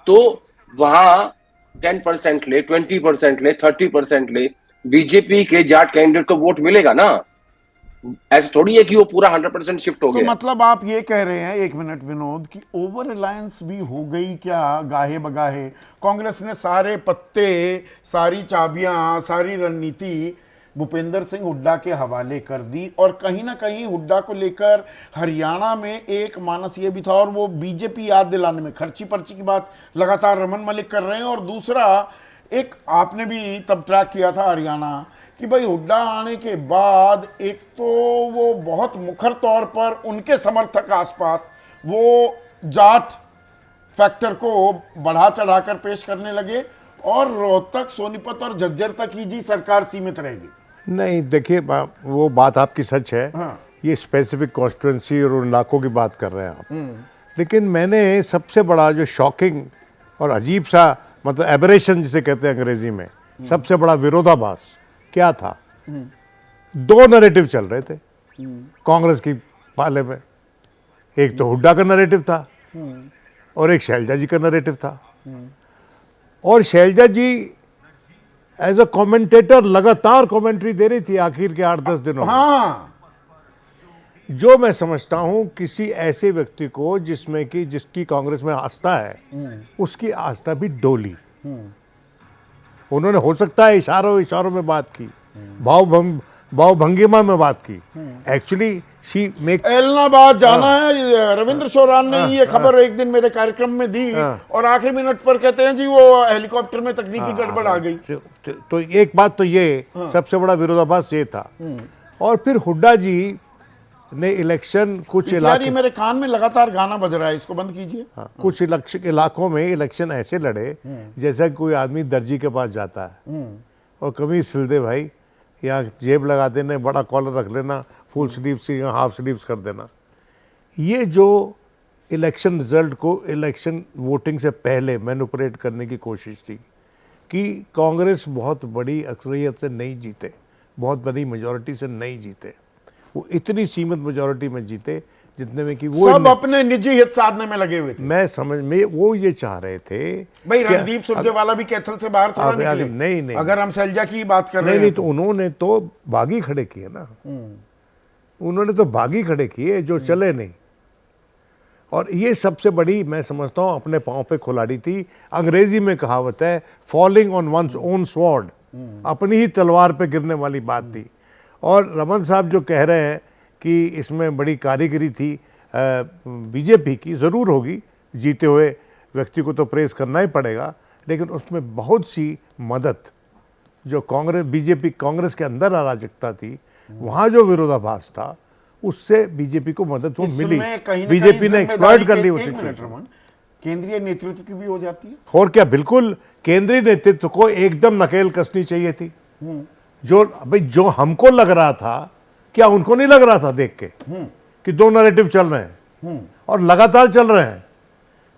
तो वहां 10% ले, 20% ले, 30% ले, बीजेपी के जाट कैंडिडेट को वोट मिलेगा ना। ऐसा थोड़ी है कि वो पूरा 100% शिफ्ट हो तो गया। मतलब आप ये कह रहे हैं, एक मिनट विनोद, कि ओवर रिलायंस भी हो गई क्या गाहे बगाहे? कांग्रेस ने सारे पत्ते, सारी चाबियां, सारी रणनीति भूपेंद्र सिंह हुड्डा के हवाले कर दी, और कहीं ना कहीं हुड्डा को लेकर हरियाणा में एक मानस ये भी था, और वो बीजेपी याद दिलाने में खर्ची पर्ची की बात लगातार रमन मलिक कर रहे हैं। और दूसरा, एक आपने भी तब ट्रैक किया था हरियाणा कि भाई हुड्डा आने के बाद एक तो वो बहुत मुखर तौर पर उनके समर्थक आसपास वो जाट फैक्टर को बढ़ा चढ़ाकर पेश करने लगे, और रोहतक, सोनीपत और झज्जर तक ही जी सरकार सीमित रहेगी। नहीं, देखिए, वो बात आपकी सच है। हाँ। ये स्पेसिफिक कॉन्स्टिट्यूंसी और उन इलाकों की बात कर रहे हैं आप। लेकिन मैंने सबसे बड़ा जो शॉकिंग और अजीब सा, मतलब एबरेशन जिसे कहते हैं अंग्रेजी में, सबसे बड़ा विरोधाभास क्या था? 2 नैरेटिव चल रहे थे कांग्रेस की पाले में। एक तो हुड्डा का नैरेटिव था और एक शैलजा जी का नैरेटिव था। और शैलजा जी एज अ कमेंटेटर लगातार कमेंट्री दे रही थी आखिर के 8-10 दिनों में। हाँ, जो मैं समझता हूं, किसी ऐसे व्यक्ति को जिसकी कांग्रेस में आस्था है, उसकी आस्था भी डोली। उन्होंने हो सकता है इशारों में बात की, भावभंगिमा में बात की। एक्चुअली शी मेक्स एलनाबाद जाना है। रविंद्र शोरान ने ये खबर एक दिन मेरे कार्यक्रम में दी, और आखिरी मिनट पर कहते हैं जी वो हेलीकॉप्टर में तकनीकी गड़बड़ आ गई। तो एक बात तो ये सबसे बड़ा विरोधाभास ये था। और फिर हुड्डा जी ने इलेक्शन कुछ इलाके, मेरे कान में लगातार गाना बज रहा है, इसको बंद कीजिए। कुछ इलाकों में इलेक्शन ऐसे लड़े जैसा कोई आदमी दर्जी के पास जाता है और कमीज सिल दे भाई, यहाँ जेब लगा देना, बड़ा कॉलर रख लेना, फुल स्लीव से यहाँ हाफ स्लीव्स कर देना। ये जो इलेक्शन रिजल्ट को इलेक्शन वोटिंग से पहले मैनिपुलेट करने की कोशिश थी कि कांग्रेस बहुत बड़ी अक्सरियत से नहीं जीते, बहुत बड़ी मेजॉरिटी से नहीं जीते, वो इतनी सीमित मेजॉरिटी में जीते जितने में कि वो सब अपने निजी हित साधने में लगे हुए थे। मैं समझ में वो ये चाह रहे थे भाई रणदीप सुरजेवाला भी कैथल से बाहर थोड़ा निकले। नहीं, अगर हम शैलजा की बात कर रहे नहीं, हैं तो उन्होंने तो बागी खड़े किए ना, उन्होंने तो बागी खड़े किए जो चले नहीं। और ये सबसे बड़ी मैं समझता हूँ अपने पाँव पे कुल्हाड़ी थी। अंग्रेजी में कहावत है falling on one's own sword, अपनी ही तलवार पे गिरने वाली बात थी। और रमन साहब जो कह रहे हैं कि इसमें बड़ी कारीगरी थी बीजेपी की, ज़रूर होगी, जीते हुए व्यक्ति को तो प्रेस करना ही पड़ेगा, लेकिन उसमें बहुत सी मदद जो कांग्रेस बीजेपी कांग्रेस के अंदर अराजकता थी, वहाँ जो विरोधाभास था उससे बीजेपी को मदद वो मिली। बीजेपी ने एक्सप्लॉइट कर ली उस सिचुएशन। केंद्रीय नेतृत्व की भी हो जाती है। और क्या, बिल्कुल केंद्रीय नेतृत्व को एकदम नकेल कसनी चाहिए थी। जो भाई जो हमको लग रहा था, क्या उनको नहीं लग रहा था देख के कि दो नैरेटिव चल रहे हैं और लगातार चल रहे हैं,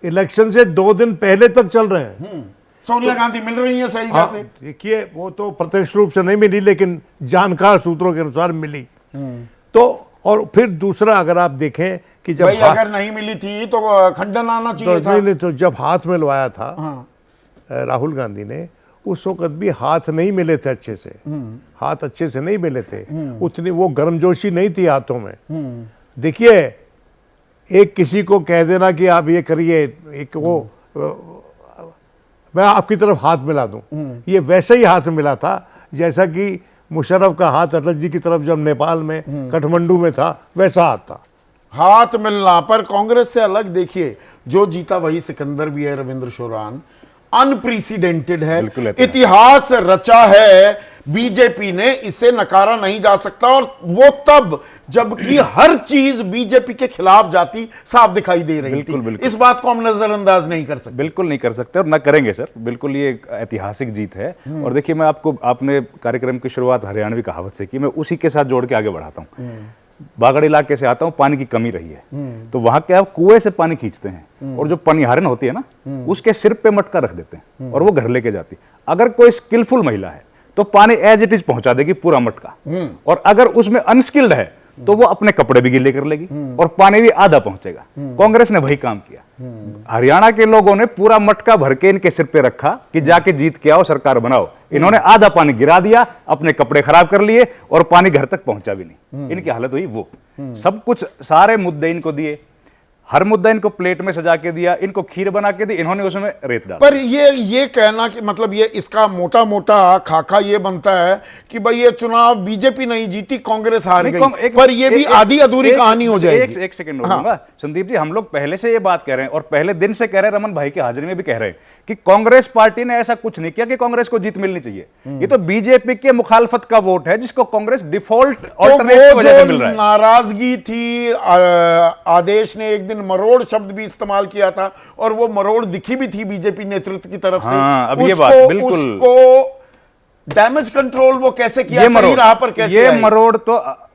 इलेक्शन से 2 दिन पहले तक चल रहे हैं। सोनिया गांधी मिल रही है शैलजा से। देखिए वो तो प्रत्यक्ष रूप से नहीं मिली, लेकिन जानकार सूत्रों के अनुसार मिली। तो और फिर दूसरा अगर आप देखें कि जब भाई अगर नहीं मिली थी तो खंडन आना चाहिए था। नहीं, तो जब हाथ मिलवाया था राहुल गांधी ने, उस वक्त भी हाथ नहीं मिले थे अच्छे से, हाथ अच्छे से नहीं मिले थे, उतनी वो गर्मजोशी नहीं थी हाथों में। देखिए एक किसी को कह देना कि आप ये करिए, एक वो मैं आपकी तरफ हाथ मिला दूं, ये वैसे ही हाथ मिला था जैसा कि मुशर्रफ का हाथ अटल जी की तरफ जब नेपाल में काठमांडू में था, वैसा हाथ था। हाथ मिलना पर कांग्रेस से अलग देखिए, जो जीता वही सिकंदर भी है, रविंद्र शोरान अनप्रेसिडेंटेड है, इतिहास रचा है बीजेपी ने, इसे नकारा नहीं जा सकता। और वो तब जबकि हर चीज बीजेपी के खिलाफ जाती साफ दिखाई दे रही थी। इस बात को हम नजरअंदाज नहीं कर सकते। बिल्कुल नहीं कर सकते और न करेंगे सर, बिल्कुल ये एक ऐतिहासिक जीत है। और देखिए मैं आपने कार्यक्रम की शुरुआत हरियाणवी कहावत से की, मैं उसी के साथ जोड़ के आगे बढ़ाता हूँ। बागड़ इलाके से आता हूँ, पानी की कमी रही है, तो वहां क्या कुएं से पानी खींचते हैं और जो पनिहारन होती है ना, उसके सिर पे मटका रख देते हैं और वो घर लेके जाती। अगर कोई स्किलफुल महिला है तो पानी एज इट इज पहुंचा देगी पूरा मटका, और अगर उसमें अनस्किल्ड है तो वो अपने कपड़े भी गीले कर लेगी और पानी भी आधा पहुंचेगा। कांग्रेस ने वही काम किया। हरियाणा के लोगों ने पूरा मटका भर के इनके सिर पे रखा कि जाके जीत के आओ, सरकार बनाओ। इन्होंने आधा पानी गिरा दिया, अपने कपड़े खराब कर लिए और पानी घर तक पहुंचा भी नहीं। इनकी हालत हुई वो। सब कुछ सारे मुद्दे इनको दिए, हर मुद्दा इनको प्लेट में सजा के दिया, इनको खीर बना के दी, इन्होंने उसमें रेत डाला। पर ये कहना कि मतलब ये इसका मोटा मोटा खाका ये बनता है कि भाई ये चुनाव बीजेपी नहीं जीती, कांग्रेस हार गई, पर ये भी आधी अधूरी कहानी हो जाएगी। एक सेकंड रोकूंगा संदीप जी, हम लोग पहले से ये बात कह रहे हैं और पहले दिन से कह रहे हैं, रमन भाई की हाजिरी में भी कह रहे हैं कि कांग्रेस पार्टी ने ऐसा कुछ नहीं किया कि कांग्रेस को जीत मिलनी चाहिए। ये तो बीजेपी के मुखालफत का वोट है जिसको कांग्रेस डिफॉल्ट ऑल्टरनेटिव की वजह से मिल रहा है। नाराजगी थी, आदेश ने एक दिन मरोड़ शब्द भी इस्तेमाल किया था और वो मरोड़ दिखी भी थी बीजेपी नेतृत्व की तरफ से। अब ये बात बिल्कुल उसको डैमेज कंट्रोल वो कैसे किया, सही राह पर कैसे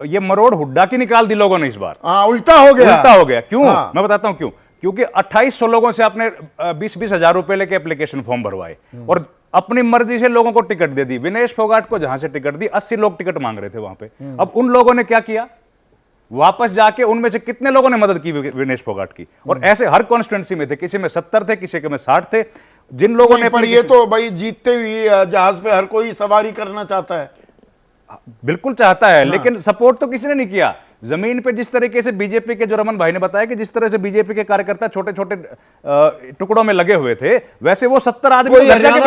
ये मरोड़ हुड्डा की निकाल दी लोगों ने इस बार। उल्टा हो गया। क्यों? मैं बताता हूं क्यों। क्योंकि 2800 लोगों से आपने 20-20 हजार रुपए लेके एप्लीकेशन फॉर्म भरवाए और अपनी मर्जी से लोगों को टिकट दे दी। विनेश फोगाट को जहां से टिकट दी, 80 लोग टिकट मांग रहे थे वहां पे। अब उन लोगों ने क्या किया, वापस जाके उनमें से कितने लोगों ने मदद की विनेश फोगाट की, और ऐसे हर कॉन्स्टिट्यूंसी में थे, किसी में 70 थे, किसी में 60 थे, जिन लोगों ने। पर ये तो भाई जीतते हुए जहाज पे हर कोई सवारी करना चाहता है। बिल्कुल चाहता है, लेकिन सपोर्ट तो किसी ने नहीं किया। जमीन पे जिस तरीके से बीजेपी के, जो रमन भाई ने बताया कि जिस तरह से बीजेपी के कार्यकर्ता छोटे छोटे टुकड़ों में लगे हुए थे, वैसे वो 70 आदमी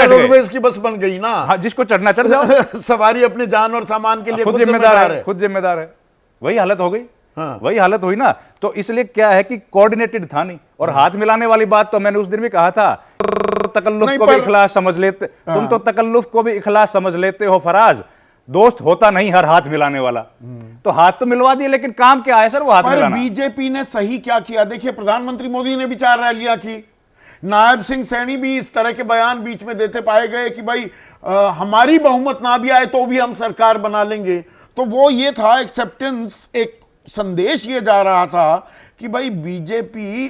रोडवेज की बस बन गई ना। हाँ, जिसको चढ़ना चढ़ जाओ। सवारी अपने जान और सामान के लिए खुद जिम्मेदार है। वही हालत हो गई। हाँ। वही हालत हुई ना। तो इसलिए क्या है कि कोऑर्डिनेटेड था नहीं। और हाथ मिलाने वाली बात तो मैंने उस दिन भी कहा था, तकल्लुफ को भी इखलास समझ लेते। तुम तो तकल्लुफ को भी इखलास समझ लेते हो फराज। दोस्त होता नहीं हर हाथ मिलाने वाला। तो हाथ तो मिलवा दिए, लेकिन काम क्या है सर वो हाथ मिलाना। बीजेपी ने सही क्या किया, देखिए प्रधानमंत्री मोदी ने भी 4 रैलियां की, नायब सिंह सैनी भी इस तरह के बयान बीच में देते पाए गए कि भाई हमारी बहुमत ना भी आए तो भी हम सरकार बना लेंगे। तो वो ये था एक्सेप्टेंस, एक संदेश ये जा रहा था कि भाई बीजेपी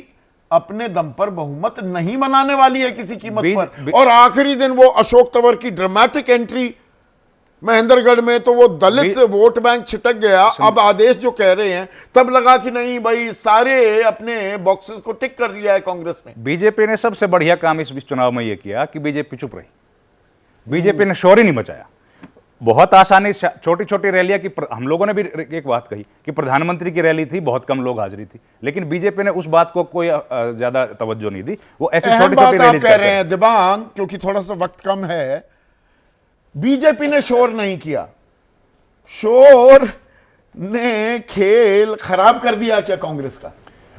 अपने दम पर बहुमत नहीं बनाने वाली है किसी कीमत पर। बी- और आखिरी दिन वो अशोक तंवर की ड्रामेटिक एंट्री महेंद्रगढ़ में, तो वो दलित वोट बैंक छिटक गया। अब आदेश जो कह रहे हैं, तब लगा कि नहीं भाई सारे अपने बॉक्सेस को टिक कर लिया है कांग्रेस ने। बीजेपी ने सबसे बढ़िया काम इस चुनाव में यह किया कि बीजेपी चुप रही। बीजेपी ने शोर ही नहीं मचाया। बहुत आसानी से छोटी छोटी रैलियां की हम लोगों ने भी एक बात कही कि प्रधानमंत्री की रैली थी, बहुत कम लोग हाजिरी थी, लेकिन बीजेपी ने उस बात को कोई ज्यादा तवज्जो नहीं दी। वो ऐसी अहम छोटी बात छोटी आप रैली कह रहे हैं दिबांग, क्योंकि थोड़ा सा वक्त कम है। बीजेपी ने शोर नहीं किया, शोर ने खेल खराब कर दिया क्या कांग्रेस का?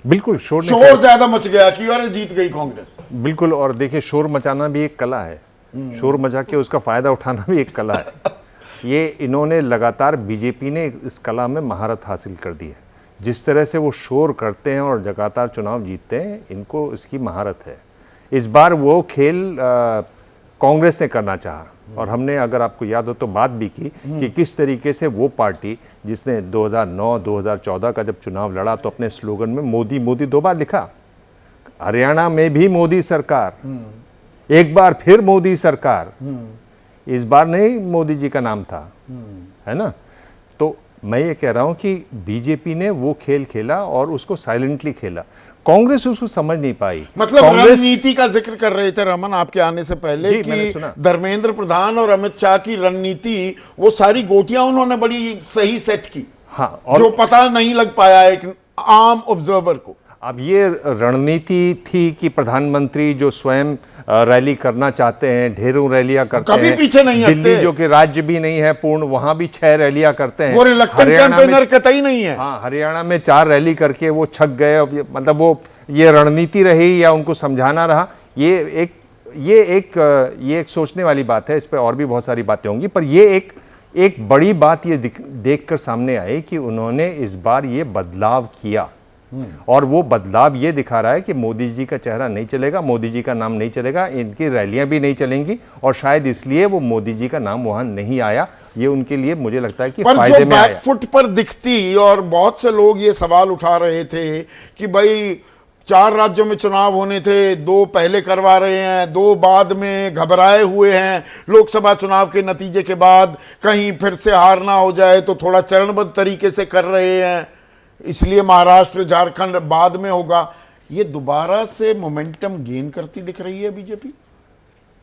बिल्कुल शोर ज्यादा मच गया कि अरे जीत गई कांग्रेस। बिल्कुल। और देखिए, शोर मचाना भी एक कला है, शोर मचा के उसका फायदा उठाना भी एक कला है। ये इन्होंने लगातार, बीजेपी ने इस कला में महारत हासिल कर दी है। जिस तरह से वो शोर करते हैं और लगातार चुनाव जीतते हैं, इनको इसकी महारत है। इस बार वो खेल कांग्रेस ने करना चाहा, और हमने, अगर आपको याद हो तो, बात भी की कि किस तरीके से वो पार्टी जिसने 2009-2014 का जब चुनाव लड़ा तो अपने स्लोगन में मोदी मोदी 2 बार लिखा। हरियाणा में भी मोदी सरकार, एक बार फिर मोदी सरकार। इस बार नहीं मोदी जी का नाम था, है ना? तो मैं ये कह रहा हूं कि बीजेपी ने वो खेल खेला और उसको साइलेंटली खेला। कांग्रेस उसको समझ नहीं पाई। मतलब रणनीति का जिक्र कर रहे थे रमन आपके आने से पहले कि धर्मेंद्र प्रधान और अमित शाह की रणनीति, वो सारी गोटियां उन्होंने बड़ी सही सेट की। हाँ, और जो पता नहीं लग पाया एक आम ऑब्जर्वर को। अब ये रणनीति थी कि प्रधानमंत्री जो स्वयं रैली करना चाहते हैं, ढेरों रैलियां करते कभी हैं, पीछे नहीं हटते। दिल्ली जो कि राज्य भी नहीं है पूर्ण, वहां भी 6 रैलियां करते हैं। वो रिलक्टेंट कैंपेनर कतई नहीं है। हाँ, हरियाणा में 4 रैली करके वो छक गए। मतलब वो ये रणनीति रही या उनको समझाना रहा, ये एक सोचने वाली बात है। इस पर और भी बहुत सारी बातें होंगी, पर ये एक बड़ी बात ये देखकर सामने आई कि उन्होंने इस बार ये बदलाव किया, और वो बदलाव ये दिखा रहा है कि मोदी जी का चेहरा नहीं चलेगा, मोदी जी का नाम नहीं चलेगा, इनकी रैलियां भी नहीं चलेंगी, और शायद इसलिए वो मोदी जी का नाम वहां नहीं आया। ये उनके लिए मुझे लगता है कि फायदे में आया। बैकफुट पर दिखती, और बहुत से लोग ये सवाल उठा रहे थे कि भाई 4 राज्यों में चुनाव होने थे, 2 पहले करवा रहे हैं, 2 बाद में घबराए हुए हैं लोकसभा चुनाव के नतीजे के बाद, कहीं फिर से हार ना हो जाए तो थोड़ा चरणबद्ध तरीके से कर रहे हैं, इसलिए महाराष्ट्र झारखंड बाद में होगा। ये दोबारा से मोमेंटम गेन करती दिख रही है बीजेपी।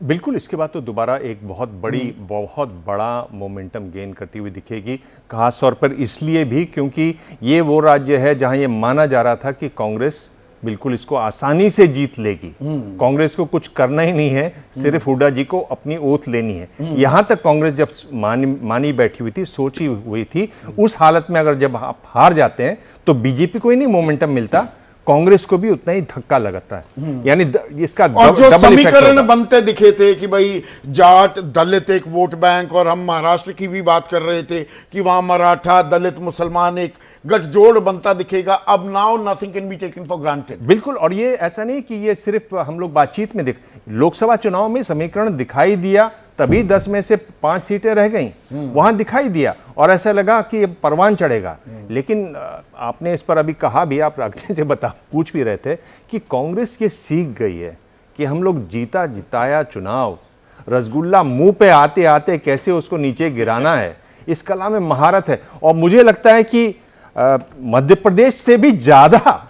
बिल्कुल, इसके बाद तो दोबारा एक बहुत बड़ा मोमेंटम गेन करती हुई दिखेगी। खास तौर पर इसलिए भी क्योंकि ये वो राज्य है जहां ये माना जा रहा था कि कांग्रेस बिल्कुल इसको आसानी से जीत लेगी। कांग्रेस को कुछ करना ही नहीं है, सिर्फ हुड्डा जी को अपनी ओथ लेनी है। यहां तक कांग्रेस जब मानी बैठी हुई थी, सोची हुई थी, उस हालत में अगर जब आप हार जाते हैं तो बीजेपी को ही नहीं मोमेंटम मिलता, कांग्रेस को भी उतना ही धक्का लगता है। यानी इसका और जो समीकरण बनते दिखे थे कि भाई जाट दलित एक वोट बैंक, और हम महाराष्ट्र की भी बात कर रहे थे कि वहां मराठा दलित मुसलमान एक गठजोड़ बनता दिखेगा। अब now nothing can be taken for granted. बिल्कुल, और ये ऐसा नहीं कि ये सिर्फ हम लोग बातचीत में लोकसभा चुनाव में समीकरण दिखाई दिया, तभी 10 में से 5 सीटें रह गईं, वहां दिखाई दिया और ऐसा लगा कि परवान चढ़ेगा। लेकिन आपने इस पर अभी कहा भी, आप राक्षे से पूछ भी रहे थे कि कांग्रेस ये सीख गई है कि हम लोग जीता जिताया चुनाव, रसगुल्ला मुंह पे आते आते कैसे उसको नीचे गिराना है, इस कला में महारत है। और मुझे लगता है कि मध्य प्रदेश से भी ज्यादा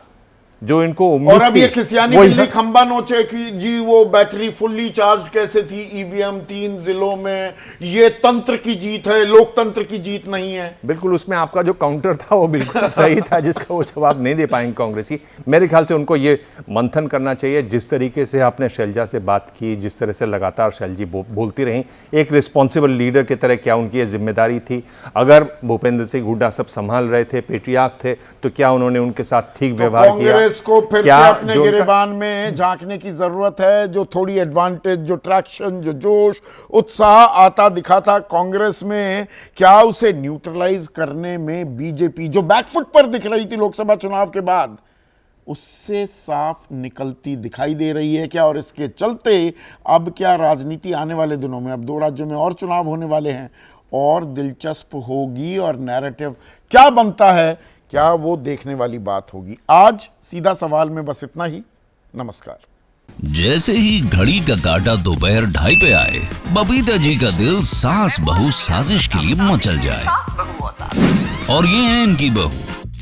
जो इनको उम्मीद और अब ये थी, खिसियानी बिल्ली खंबा नोचे कि जी वो बैटरी फुल्ली चार्ज कैसे थी ईवीएम 3 जिलों में, ये तंत्र की जीत है, लोकतंत्र की जीत नहीं है। बिल्कुल, उसमें आपका जो काउंटर था वो बिल्कुल सही था, जिसका वो जवाब नहीं दे पाएंगे कांग्रेस की। मेरे ख्याल से उनको ये मंथन करना चाहिए। जिस तरीके से आपने शैलजा से बात की, जिस तरह से लगातार शैलजी बोलती रही, एक रिस्पॉन्सिबल लीडर की तरह क्या उनकी ये जिम्मेदारी थी? अगर भूपेंद्र सिंह हुड्डा सब संभाल रहे थे, पेट्रियार्क थे, तो क्या उन्होंने उनके साथ ठीक व्यवहार किया? को फिर से अपने गिरेबान में झांकने की जरूरत है। जो थोड़ी एडवांटेज, जो ट्रैक्शन, जो जोश उत्साह आता दिखा था कांग्रेस में, क्या उसे न्यूट्रलाइज करने में बीजेपी जो बैकफुट पर दिख रही थी लोकसभा चुनाव के बाद, उससे साफ निकलती दिखाई दे रही है क्या? और इसके चलते अब क्या राजनीति आने वाले दिनों में, अब 2 राज्यों में और चुनाव होने वाले हैं, और दिलचस्प होगी, और नैरेटिव क्या बनता है, क्या वो देखने वाली बात होगी। आज सीधा सवाल में बस इतना ही। नमस्कार। जैसे ही घड़ी का काटा दोपहर 2:30 पे आए, बबीता जी का दिल सास बहू साजिश के लिए मचल जाए। और ये है इनकी बहू,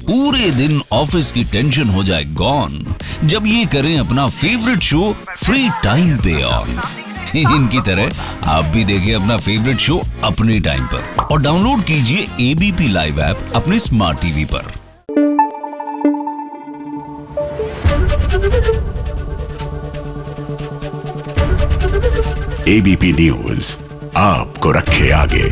पूरे दिन ऑफिस की टेंशन हो जाए गॉन जब ये करें अपना फेवरेट शो फ्री टाइम पे ऑन। इनकी तरह आप भी देखिए अपना फेवरेट शो अपने टाइम पर और डाउनलोड कीजिए एबीपी लाइव ऐप अपने स्मार्ट टीवी पर। एबीपी न्यूज आपको रखे आगे।